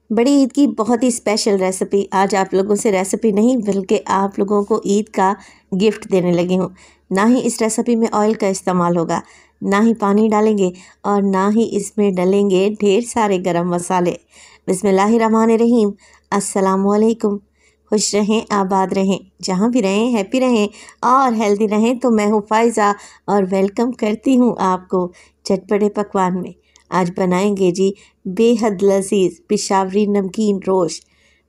बड़ी ईद की बहुत ही स्पेशल रेसिपी। आज आप लोगों से रेसिपी नहीं बल्कि आप लोगों को ईद का गिफ्ट देने लगी हूँ। ना ही इस रेसिपी में ऑयल का इस्तेमाल होगा, ना ही पानी डालेंगे और ना ही इसमें डलेंगे ढेर सारे गरम मसाले। बिस्मिल्लाहिर्रहमानिर्रहीम। अस्सलामुअलैकुम। खुश रहें, आबाद रहें, जहाँ भी रहें हैप्पी रहें और हेल्दी रहें। तो मैं हूँ फ़ायज़ा और वेलकम करती हूँ आपको चटपटे पकवान में। आज बनाएंगे जी बेहद लजीज पेशावरी नमकीन रोश।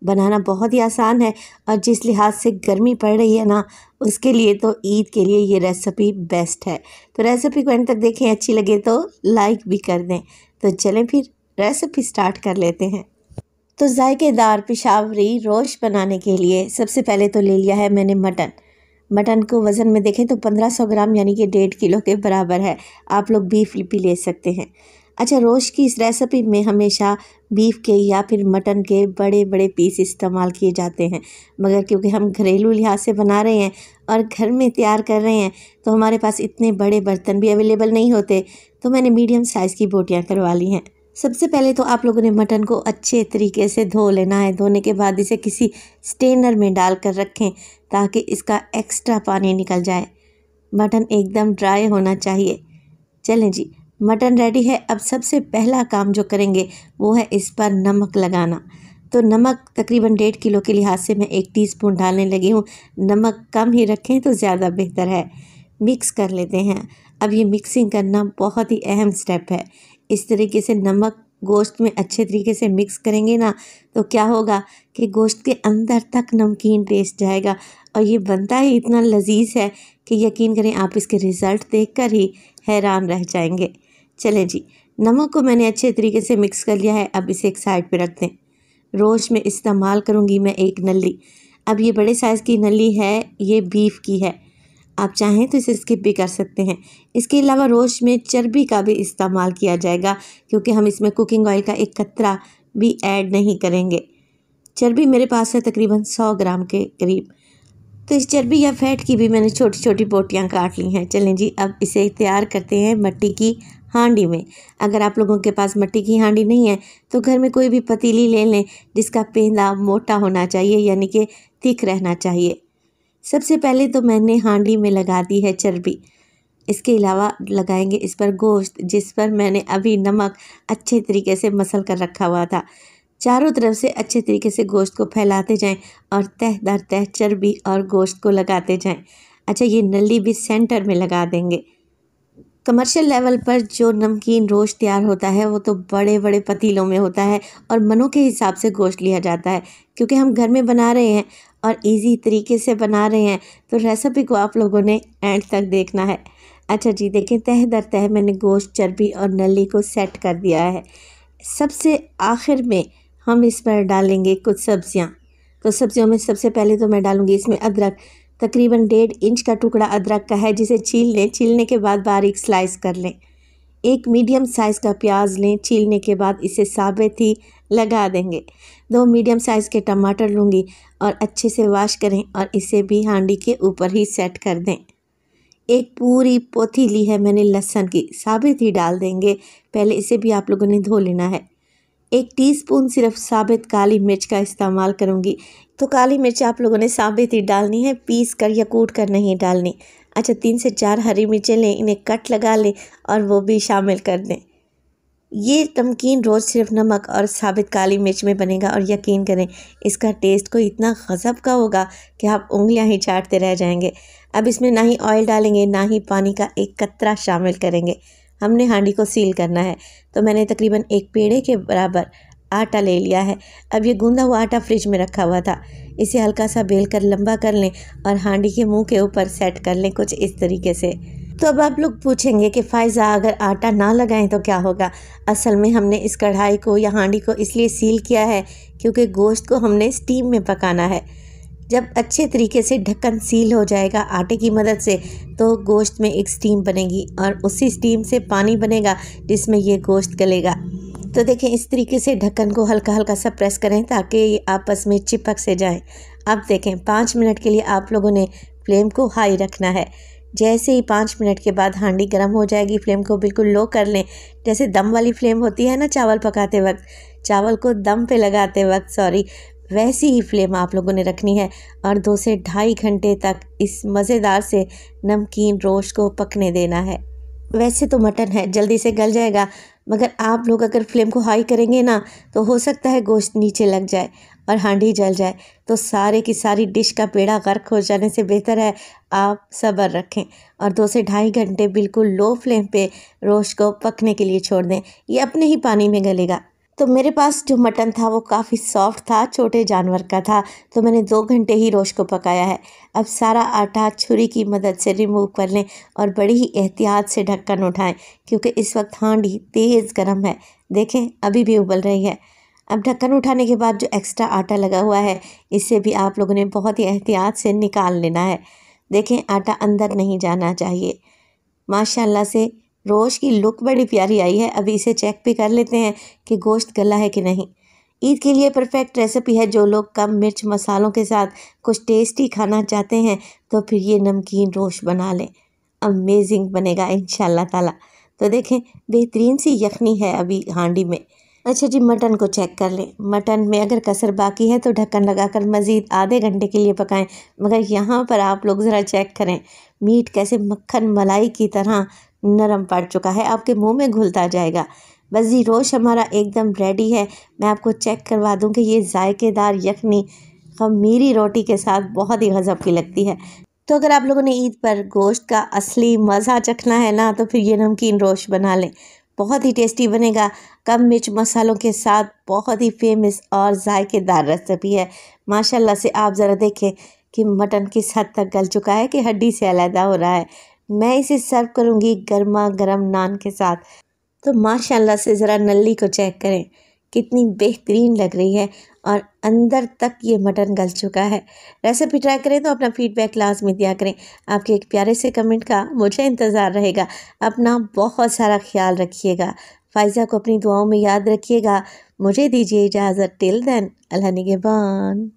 बनाना बहुत ही आसान है और जिस लिहाज से गर्मी पड़ रही है ना, उसके लिए तो ईद के लिए ये रेसिपी बेस्ट है। तो रेसिपी को एंड तक देखें, अच्छी लगे तो लाइक भी कर दें। तो चलें फिर रेसिपी स्टार्ट कर लेते हैं। तो जायकेदार पेशावरी रोश बनाने के लिए सबसे पहले तो ले लिया है मैंने मटन को वज़न में देखें तो 1500 ग्राम यानी कि 1.5 किलो के बराबर है। आप लोग बीफ भी ले सकते हैं। अच्छा, रोश की इस रेसिपी में हमेशा बीफ के या फिर मटन के बड़े बड़े पीस इस्तेमाल किए जाते हैं, मगर क्योंकि हम घरेलू लिहाज से बना रहे हैं और घर में तैयार कर रहे हैं तो हमारे पास इतने बड़े बर्तन भी अवेलेबल नहीं होते, तो मैंने मीडियम साइज़ की बोटियाँ करवा ली हैं। सबसे पहले तो आप लोगों ने मटन को अच्छे तरीके से धो लेना है। धोने के बाद इसे किसी स्ट्रेनर में डाल कर रखें ताकि इसका एक्स्ट्रा पानी निकल जाए। मटन एकदम ड्राई होना चाहिए। चलें जी, मटन रेडी है। अब सबसे पहला काम जो करेंगे वो है इस पर नमक लगाना। तो नमक तकरीबन 1.5 किलो के लिहाज से मैं 1 टीस्पून डालने लगी हूँ। नमक कम ही रखें तो ज़्यादा बेहतर है। मिक्स कर लेते हैं। अब ये मिक्सिंग करना बहुत ही अहम स्टेप है। इस तरीके से नमक गोश्त में अच्छे तरीके से मिक्स करेंगे ना, तो क्या होगा कि गोश्त के अंदर तक नमकीन टेस्ट जाएगा और ये बनता ही इतना लजीज है कि यकीन करें आप इसके रिज़ल्ट देखकर ही हैरान रह जाएंगे। चलें जी, नमक को मैंने अच्छे तरीके से मिक्स कर लिया है। अब इसे एक साइड पे रख दें। रोश में इस्तेमाल करूँगी मैं एक नली। अब ये बड़े साइज़ की नली है, ये बीफ की है। आप चाहें तो इसे स्किप भी कर सकते हैं। इसके अलावा रोश में चर्बी का भी इस्तेमाल किया जाएगा क्योंकि हम इसमें कुकिंग ऑयल का एक कतरा भी ऐड नहीं करेंगे। चर्बी मेरे पास है तकरीबन 100 ग्राम के करीब। तो इस चर्बी या फैट की भी मैंने छोटी छोटी बोटियाँ काट ली हैं। चलें जी, अब इसे तैयार करते हैं मिट्टी की हांडी में। अगर आप लोगों के पास मिट्टी की हांडी नहीं है तो घर में कोई भी पतीली ले लें जिसका पेंदा मोटा होना चाहिए, यानी कि थिक रहना चाहिए। सबसे पहले तो मैंने हांडी में लगा दी है चर्बी। इसके अलावा लगाएंगे इस पर गोश्त, जिस पर मैंने अभी नमक अच्छे तरीके से मसल कर रखा हुआ था। चारों तरफ से अच्छे तरीके से गोश्त को फैलाते जाएं और तह दर तह चर्बी और गोश्त को लगाते जाएं। अच्छा, ये नली भी सेंटर में लगा देंगे। कमर्शियल लेवल पर जो नमकीन रोश तैयार होता है वो तो बड़े बड़े पतीलों में होता है और मनों के हिसाब से गोश्त लिया जाता है। क्योंकि हम घर में बना रहे हैं और इजी तरीके से बना रहे हैं तो रेसिपी को आप लोगों ने एंड तक देखना है। अच्छा जी, देखें तह दर तह मैंने गोश्त, चर्बी और नली को सेट कर दिया है। सबसे आखिर में हम इस पर डालेंगे कुछ सब्जियां। तो सब्जियों में सबसे पहले तो मैं डालूंगी इसमें अदरक। तकरीबन 1.5 इंच का टुकड़ा अदरक का है, जिसे छील लें। छीलने के बाद बारीक स्लाइस कर लें। एक मीडियम साइज़ का प्याज लें। छीलने के बाद इसे साबित ही लगा देंगे। 2 मीडियम साइज़ के टमाटर लूँगी और अच्छे से वॉश करें और इसे भी हांडी के ऊपर ही सेट कर दें। एक पूरी पोथी ली है मैंने लहसुन की, साबित ही डाल देंगे। पहले इसे भी आप लोगों ने धो लेना है। 1 टीस्पून सिर्फ साबित काली मिर्च का इस्तेमाल करूँगी। तो काली मिर्च आप लोगों ने साबित ही डालनी है, पीस कर या कूट कर नहीं डालनी। अच्छा, 3 से 4 हरी मिर्चें लें, इन्हें कट लगा लें और वो भी शामिल कर दें। ये नमकीन रोज सिर्फ नमक और साबित काली मिर्च में बनेगा और यकीन करें इसका टेस्ट कोई इतना गज़ब का होगा कि आप उंगलियां ही चाटते रह जाएंगे। अब इसमें ना ही ऑयल डालेंगे ना ही पानी का एक कतरा शामिल करेंगे। हमने हांडी को सील करना है। तो मैंने तकरीबन 1 पेड़े के बराबर आटा ले लिया है। अब ये गूंदा हुआ आटा फ्रिज में रखा हुआ था। इसे हल्का सा बेल कर लंबा कर लें और हांडी के मुंह के ऊपर सेट कर लें कुछ इस तरीके से। तो अब आप लोग पूछेंगे कि फ़ायज़ा अगर आटा ना लगाएं तो क्या होगा। असल में हमने इस कढ़ाई को या हांडी को इसलिए सील किया है क्योंकि गोश्त को हमने स्टीम में पकाना है। जब अच्छे तरीके से ढक्कन सील हो जाएगा आटे की मदद से तो गोश्त में एक स्टीम बनेगी और उसी स्टीम से पानी बनेगा जिसमें ये गोश्त गलेगा। तो देखें इस तरीके से ढक्कन को हल्का हल्का सा प्रेस करें ताकि ये आपस में चिपक से जाएं। अब देखें 5 मिनट के लिए आप लोगों ने फ्लेम को हाई रखना है। जैसे ही 5 मिनट के बाद हांडी गर्म हो जाएगी, फ्लेम को बिल्कुल लो कर लें। जैसे दम वाली फ्लेम होती है ना चावल पकाते वक्त, चावल को दम पे लगाते वक्त वैसी ही फ्लेम आप लोगों ने रखनी है और 2 से ढाई घंटे तक इस मज़ेदार से नमकीन रोस्ट को पकने देना है। वैसे तो मटन है, जल्दी से गल जाएगा, मगर आप लोग अगर फ्लेम को हाई करेंगे ना तो हो सकता है गोश्त नीचे लग जाए और हांडी जल जाए। तो सारे की सारी डिश का बेड़ा गर्क हो जाने से बेहतर है आप सब्र रखें और 2 से ढाई घंटे बिल्कुल लो फ्लेम पे रोस्ट को पकने के लिए छोड़ दें। ये अपने ही पानी में गलेगा। तो मेरे पास जो मटन था वो काफ़ी सॉफ्ट था, छोटे जानवर का था, तो मैंने 2 घंटे ही रोस्ट को पकाया है। अब सारा आटा छुरी की मदद से रिमूव कर लें और बड़ी ही एहतियात से ढक्कन उठाएं क्योंकि इस वक्त हांडी तेज़ गर्म है। देखें अभी भी उबल रही है। अब ढक्कन उठाने के बाद जो एक्स्ट्रा आटा लगा हुआ है इसे भी आप लोगों ने बहुत ही एहतियात से निकाल लेना है। देखें आटा अंदर नहीं जाना चाहिए। माशाल्लाह से रोस्ट की लुक बड़ी प्यारी आई है। अभी इसे चेक भी कर लेते हैं कि गोश्त गला है कि नहीं। ईद के लिए परफेक्ट रेसिपी है। जो लोग कम मिर्च मसालों के साथ कुछ टेस्टी खाना चाहते हैं तो फिर ये नमकीन रोस्ट बना लें, अमेजिंग बनेगा इंशाल्लाह ताला। तो देखें बेहतरीन सी यखनी है अभी हांडी में। अच्छा जी, मटन को चेक कर लें। मटन में अगर कसर बाकी है तो ढक्कन लगाकर मज़ीद आधे घंटे के लिए पकाएं। मगर यहाँ पर आप लोग ज़रा चेक करें मीट कैसे मक्खन मलाई की तरह नरम पड़ चुका है, आपके मुंह में घुलता जाएगा। बस जी रोश हमारा एकदम रेडी है। मैं आपको चेक करवा दूं कि ये जायकेदार यखनी खमीरी रोटी के साथ बहुत ही गज़ब की लगती है। तो अगर आप लोगों ने ईद पर गोश्त का असली मज़ा चखना है ना तो फिर ये नमकीन रोस्ट बना लें, बहुत ही टेस्टी बनेगा। कम मिर्च मसालों के साथ बहुत ही फेमस और जायकेदार रेसिपी है। माशाल्लाह से आप ज़रा देखें कि मटन किस हद तक गल चुका है कि हड्डी से अलहदा हो रहा है। मैं इसे सर्व करूँगी गर्मा गर्म नान के साथ। तो माशाल्लाह से ज़रा नल्ली को चेक करें कितनी बेहतरीन लग रही है और अंदर तक ये मटन गल चुका है। रेसिपी ट्राई करें तो अपना फीडबैक लाजमी दिया करें। आपके एक प्यारे से कमेंट का मुझे इंतज़ार रहेगा। अपना बहुत सारा ख्याल रखिएगा। फ़ाइज़ा को अपनी दुआओं में याद रखिएगा। मुझे दीजिए इजाज़त। टिल देन अल्लाह निगहबान।